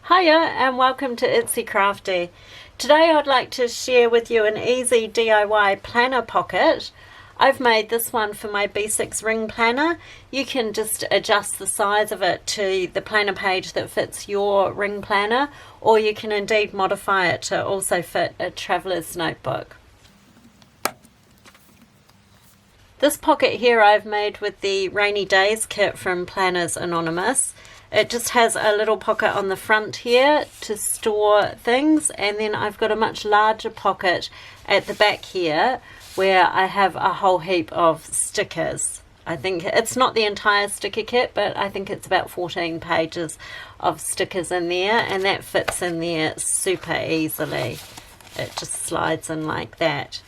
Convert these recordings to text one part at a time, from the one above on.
Hiya and welcome to itsycrafty. Today I'd like to share with you an easy DIY planner pocket. I've made this one for my B6 ring planner. You can just adjust the size of it to the planner page that fits your ring planner, or you can indeed modify it to also fit a traveller's notebook. This pocket here I've made with the Rainy Days kit from Planners Anonymous. It just has a little pocket on the front here to store things, and then I've got a much larger pocket at the back here where I have a whole heap of stickers. I think it's not the entire sticker kit, but I think it's about 14 pages of stickers in there, and that fits in there super easily. It just slides in like that.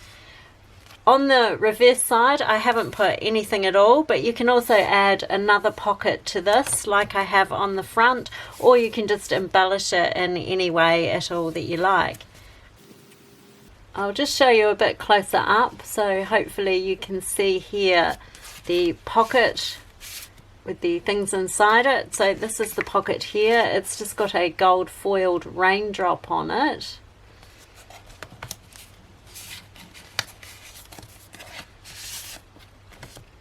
On the reverse side, I haven't put anything at all, but you can also add another pocket to this like I have on the front, or you can just embellish it in any way at all that you like. I'll just show you a bit closer up, so hopefully you can see here the pocket with the things inside it. So this is the pocket here. It's just got a gold foiled raindrop on it.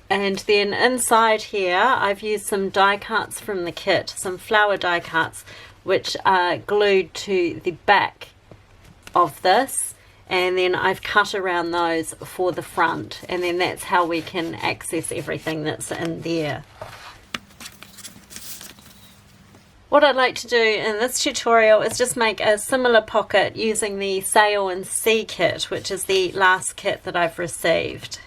And then inside here I've used some die cuts from the kit, some flower die cuts, which are glued to the back of this, and then I've cut around those for the front, and then that's how we can access everything that's in there. What I'd like to do in this tutorial is just make a similar pocket using the Sail and Sea kit, which is the last kit that I've received.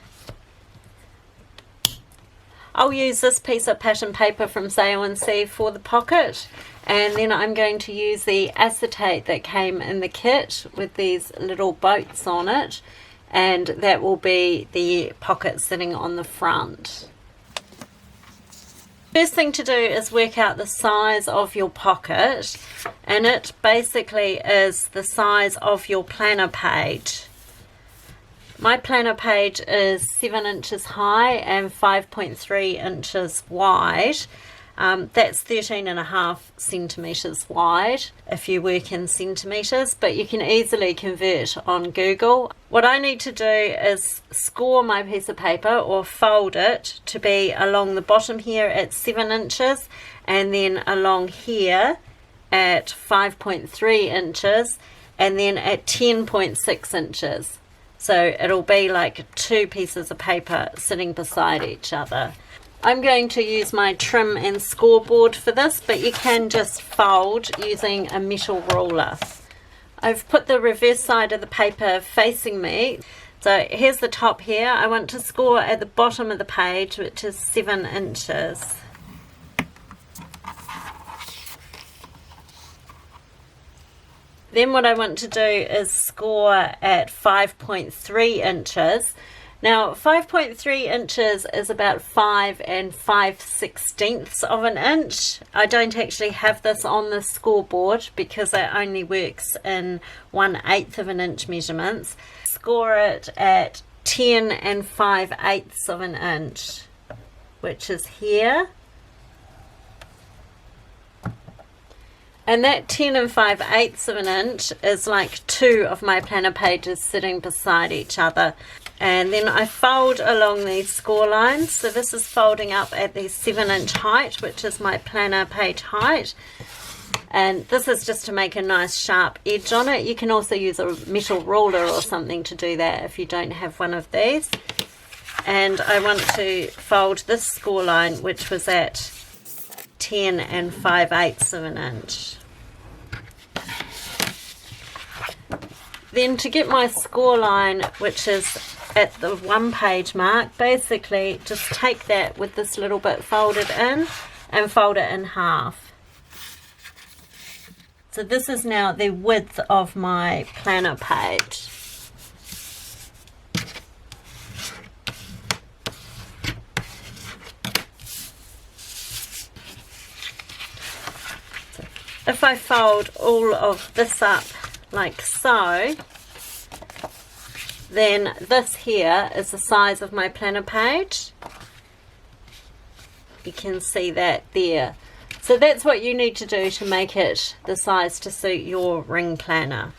I'll use this piece of pattern paper from Sail and Sea for the pocket, and then I'm going to use the acetate that came in the kit with these little boats on it, and that will be the pocket sitting on the front. First thing to do is work out the size of your pocket, and it basically is the size of your planner page. My planner page is 7 inches high and 5.3 inches wide. That's 13.5 centimetres wide if you work in centimetres, but you can easily convert on Google. What I need to do is score my piece of paper or fold it to be along the bottom here at 7 inches, and then along here at 5.3 inches, and then at 10.6 inches. So it'll be like two pieces of paper sitting beside each other. I'm going to use my trim and scoreboard for this, but you can just fold using a metal ruler. I've put the reverse side of the paper facing me. So here's the top here. I want to score at the bottom of the page, which is 7 inches. Then what I want to do is score at 5.3 inches. Now 5.3 inches is about 5 5/16 of an inch. I don't actually have this on the scoreboard because it only works in 1/8 of an inch measurements. Score it at 10 5/8 of an inch, which is here. And that 10 5/8 of an inch is like two of my planner pages sitting beside each other. And then I fold along these score lines. So this is folding up at the 7 inch height, which is my planner page height. And this is just to make a nice sharp edge on it. You can also use a metal ruler or something to do that if you don't have one of these. And I want to fold this score line, which was at 10 5/8 of an inch. Then to get my score line, which is at the 1 page mark, basically just take that with this little bit folded in and fold it in half. So this is now the width of my planner page. If I fold all of this up like so, then this here is the size of my planner page. You can see that there. So that's what you need to do to make it the size to suit your ring planner.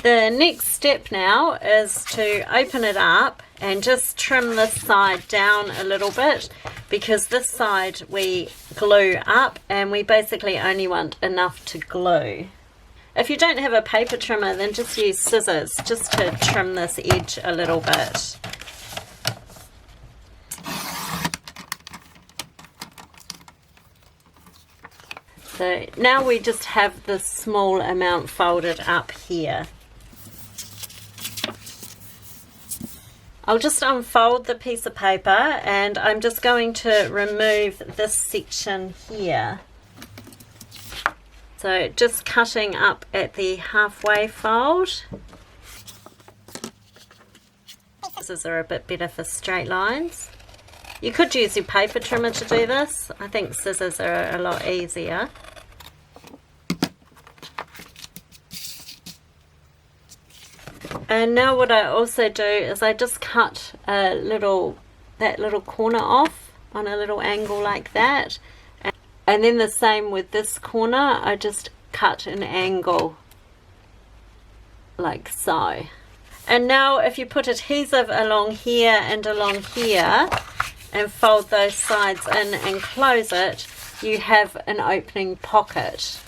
The next step now is to open it up and just trim this side down a little bit, because this side we glue up and we basically only want enough to glue. If you don't have a paper trimmer, then just use scissors just to trim this edge a little bit. So now we just have this small amount folded up here. I'll just unfold the piece of paper and I'm just going to remove this section here. So just cutting up at the halfway fold. Scissors are a bit better for straight lines. You could use your paper trimmer to do this. I think scissors are a lot easier. And now what I also do is I just cut that little corner off on a little angle like that. And then the same with this corner, I just cut an angle like so. And now if you put adhesive along here and along here and fold those sides in and close it, you have an opening pocket.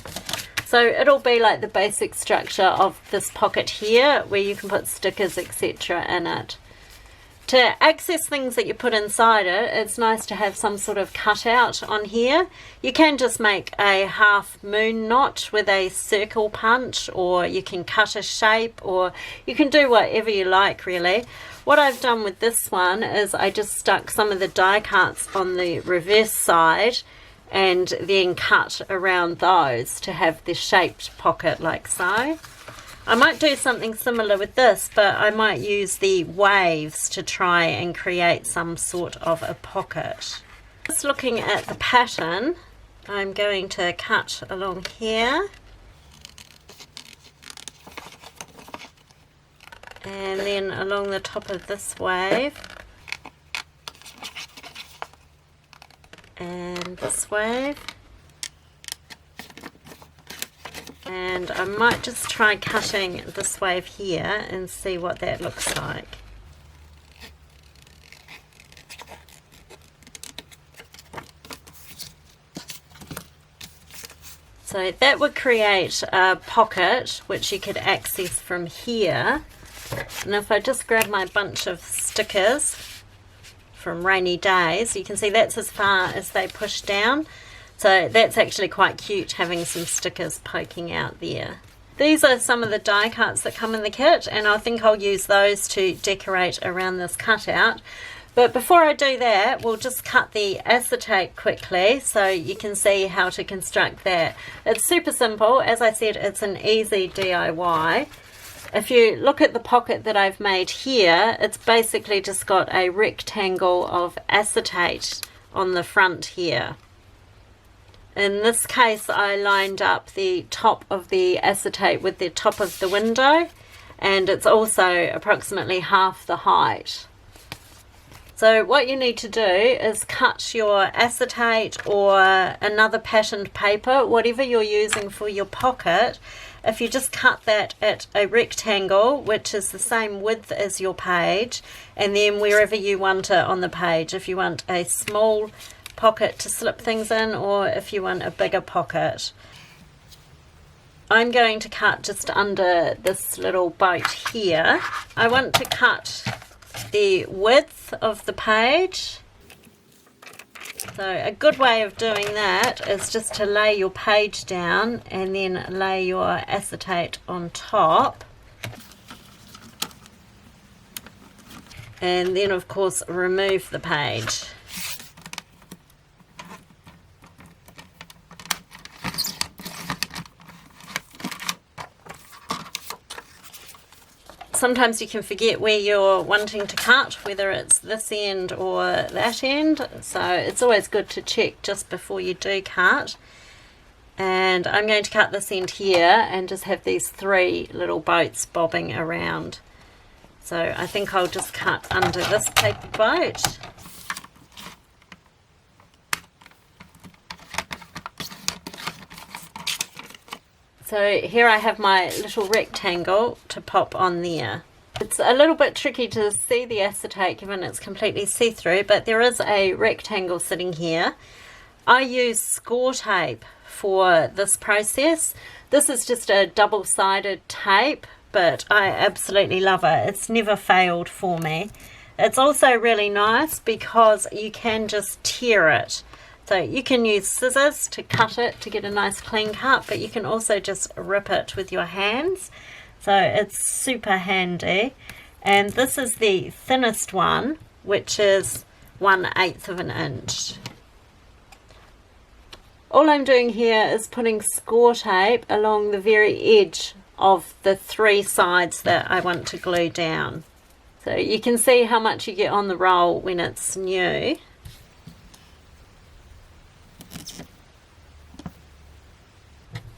So it'll be like the basic structure of this pocket here, where you can put stickers, etc. in it. To access things that you put inside it, it's nice to have some sort of cutout on here. You can just make a half moon knot with a circle punch, or you can cut a shape, or you can do whatever you like really. What I've done with this one is I just stuck some of the die cuts on the reverse side and then cut around those to have the shaped pocket like so. I might do something similar with this, but I might use the waves to try and create some sort of a pocket. Just looking at the pattern, I'm going to cut along here. And then along the top of this wave. And this wave, and I might just try cutting this wave here and see what that looks like. So that would create a pocket which you could access from here. And if I just grab my bunch of stickers from Rainy Days, you can see that's as far as they push down. So that's actually quite cute, having some stickers poking out there. These are some of the die cuts that come in the kit, and I think I'll use those to decorate around this cutout. But before I do that, we'll just cut the acetate quickly so you can see how to construct that. It's super simple. As I said, it's an easy DIY. If you look at the pocket that I've made here, it's basically just got a rectangle of acetate on the front here. In this case, I lined up the top of the acetate with the top of the window, and it's also approximately half the height. So what you need to do is cut your acetate or another patterned paper, whatever you're using for your pocket. If you just cut that at a rectangle, which is the same width as your page, and then wherever you want it on the page, if you want a small pocket to slip things in, or if you want a bigger pocket. I'm going to cut just under this little boat here. I want to cut the width of the page. So a good way of doing that is just to lay your page down and then lay your acetate on top. And then of course remove the page. Sometimes you can forget where you're wanting to cut, whether it's this end or that end, so it's always good to check just before you do cut. And I'm going to cut this end here and just have these three little boats bobbing around. So I think I'll just cut under this paper boat. So here I have my little rectangle to pop on there. It's a little bit tricky to see the acetate given it's completely see-through, but there is a rectangle sitting here. I use score tape for this process. This is just a double-sided tape, but I absolutely love it. It's never failed for me. It's also really nice because you can just tear it. So you can use scissors to cut it to get a nice clean cut, but you can also just rip it with your hands. So it's super handy. And this is the thinnest one, which is 1/8 of an inch. All I'm doing here is putting score tape along the very edge of the 3 sides that I want to glue down. So you can see how much you get on the roll when it's new.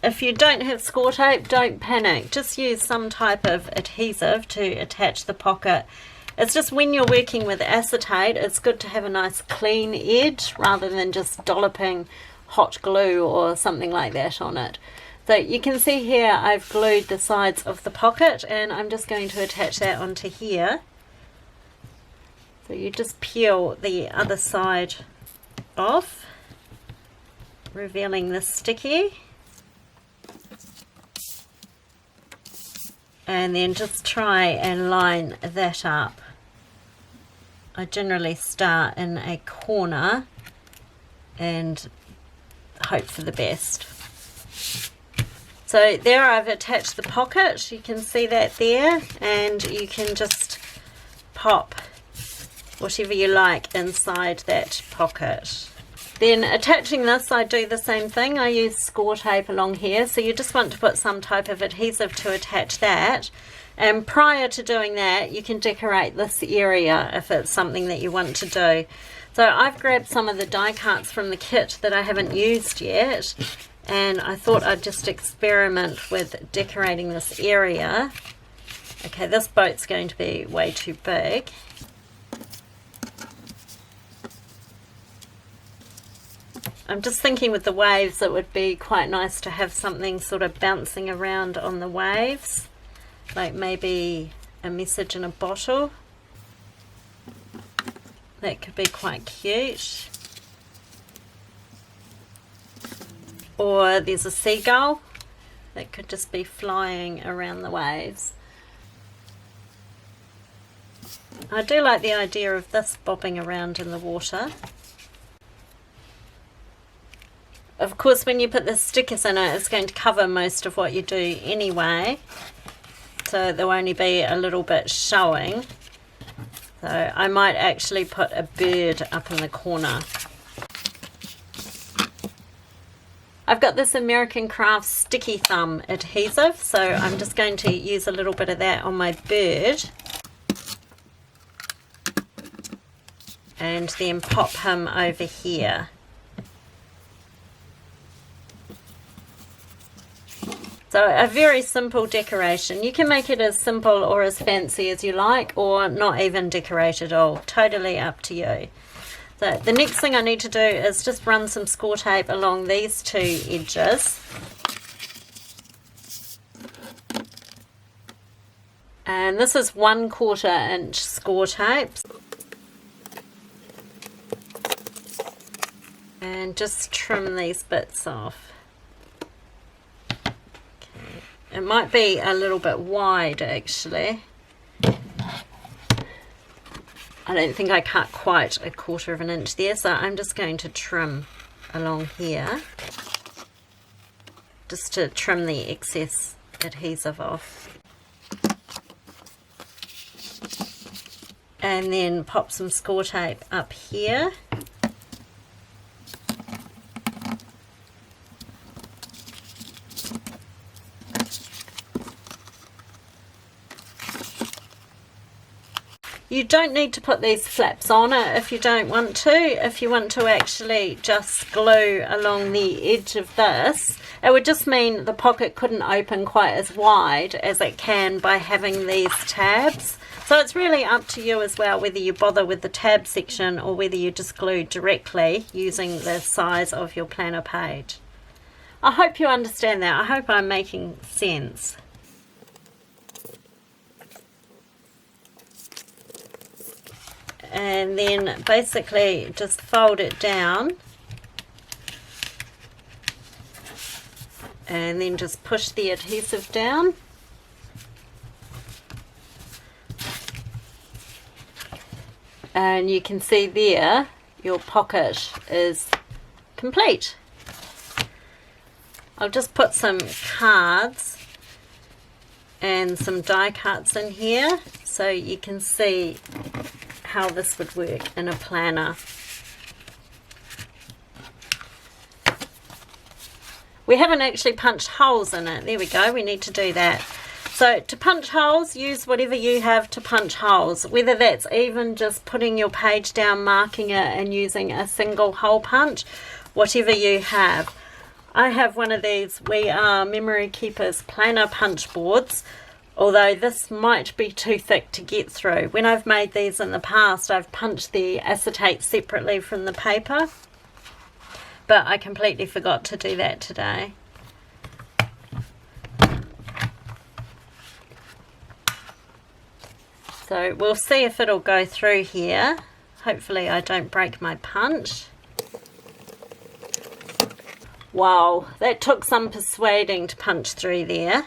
If you don't have score tape, don't panic. Just use some type of adhesive to attach the pocket. It's just when you're working with acetate, it's good to have a nice clean edge rather than just dolloping hot glue or something like that on it. So you can see here I've glued the sides of the pocket, and I'm just going to attach that onto here. So you just peel the other side off, revealing the sticky, and then just try and line that up. I generally start in a corner and hope for the best. So there I've attached the pocket, you can see that there, and you can just pop whatever you like inside that pocket. Then attaching this, I do the same thing. I use score tape along here, so you just want to put some type of adhesive to attach that. And prior to doing that, you can decorate this area if it's something that you want to do. So I've grabbed some of the die cuts from the kit that I haven't used yet, and I thought I'd just experiment with decorating this area. Okay, this boat's going to be way too big. I'm just thinking with the waves it would be quite nice to have something sort of bouncing around on the waves, like maybe a message in a bottle. That could be quite cute. Or there's a seagull that could just be flying around the waves. I do like the idea of this bobbing around in the water. Of course, when you put the stickers in it, it's going to cover most of what you do anyway, so there'll only be a little bit showing. So I might actually put a bird up in the corner. I've got this American Craft Sticky Thumb adhesive, so I'm just going to use a little bit of that on my bird. And then pop him over here. So a very simple decoration. You can make it as simple or as fancy as you like, or not even decorate at all. Totally up to you. So the next thing I need to do is just run some score tape along these 2 edges. And this is 1/4 inch score tape. And just trim these bits off. It might be a little bit wide actually. I don't think I cut quite 1/4 of an inch there, so I'm just going to trim along here. Just to trim the excess adhesive off. And then pop some score tape up here. You don't need to put these flaps on it if you don't want to. If you want to actually just glue along the edge of this, it would just mean the pocket couldn't open quite as wide as it can by having these tabs. So it's really up to you as well whether you bother with the tab section or whether you just glue directly using the size of your planner page. I hope you understand that. I hope I'm making sense. And then basically just fold it down. And then just push the adhesive down. And you can see there your pocket is complete. I'll just put some cards and some die cuts in here so you can see how this would work in a planner. We haven't actually punched holes in it. There we go, we need to do that. So to punch holes, use whatever you have to punch holes, whether that's even just putting your page down, marking it and using a single hole punch, whatever you have. I have one of these We Are Memory Keepers planner punch boards, although this might be too thick to get through. When I've made these in the past, I've punched the acetate separately from the paper, but I completely forgot to do that today. So we'll see if it'll go through here. Hopefully I don't break my punch. Wow, that took some persuading to punch through there.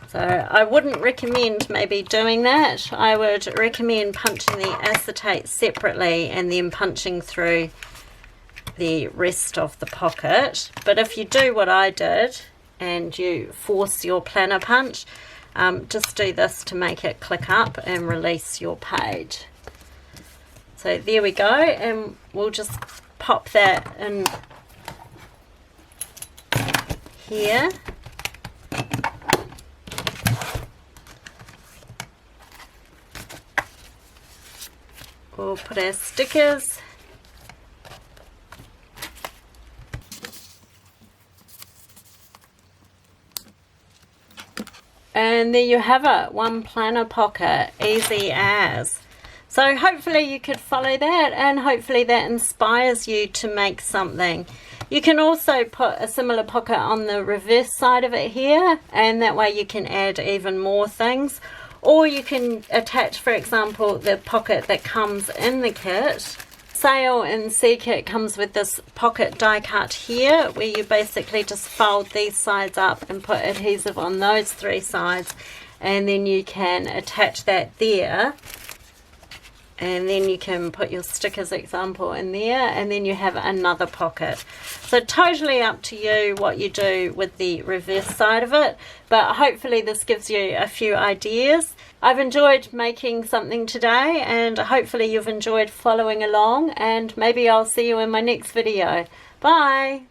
So I wouldn't recommend maybe doing that. I would recommend punching the acetate separately and then punching through the rest of the pocket. But if you do what I did and you force your planner punch, just do this to make it click up and release your page. So there we go, and we'll just pop that in here. We'll put our stickers. And there you have it, one planner pocket, easy as. So hopefully you could follow that, and hopefully that inspires you to make something. You can also put a similar pocket on the reverse side of it here, and that way you can add even more things. Or you can attach, for example, the pocket that comes in the kit. Sale and C-Kit comes with this pocket die cut here, where you basically just fold these sides up and put adhesive on those three sides, and then you can attach that there, and then you can put your stickers example in there, and then you have another pocket. So totally up to you what you do with the reverse side of it, but hopefully this gives you a few ideas. I've enjoyed making something today, and hopefully you've enjoyed following along, and maybe I'll see you in my next video. Bye!